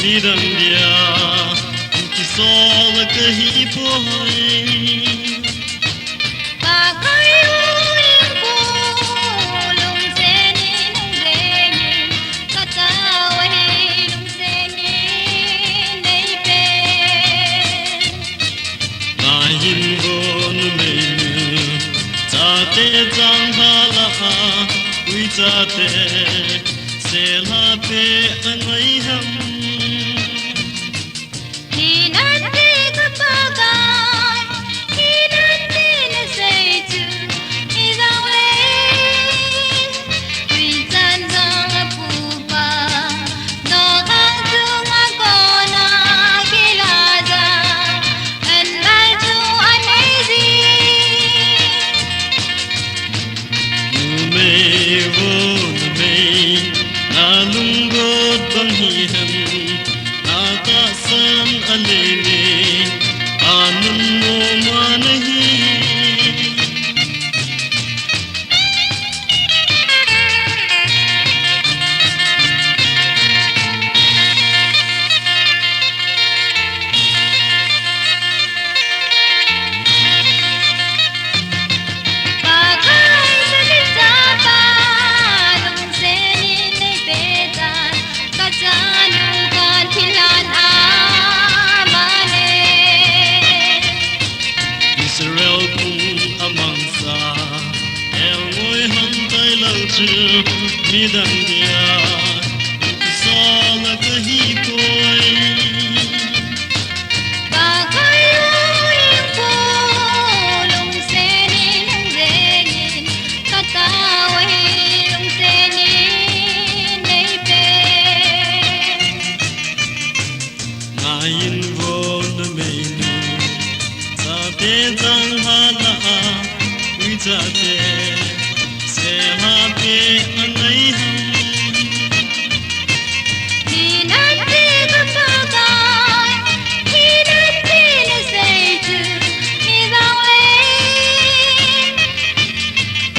Nidang dia Kisol kahi boy Zang hala ui zate se la pe angai ham Hinante kapagan hinante na say tu izawe ui zan zang pupa no kang tung ako na kilaza and mal tu anezi San alene anum mo manahi Midang dia Sola kahi koi Bagay uling pulong senin ang zengin Kataway yung senin ay pen Ngayon vo na menu Sa te zang hala Ui za te Se ha pe angai ham Hinante kapagan hinante na say tu izawe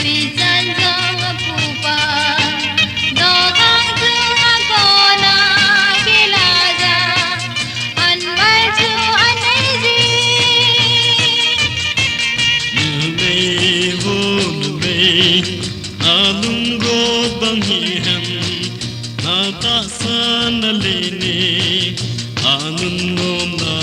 ui zan zang pupa no kang tung ako na kilaza an mal tu anezi Numei vo numei Anung go banghi ham Nata san alene Anung nom na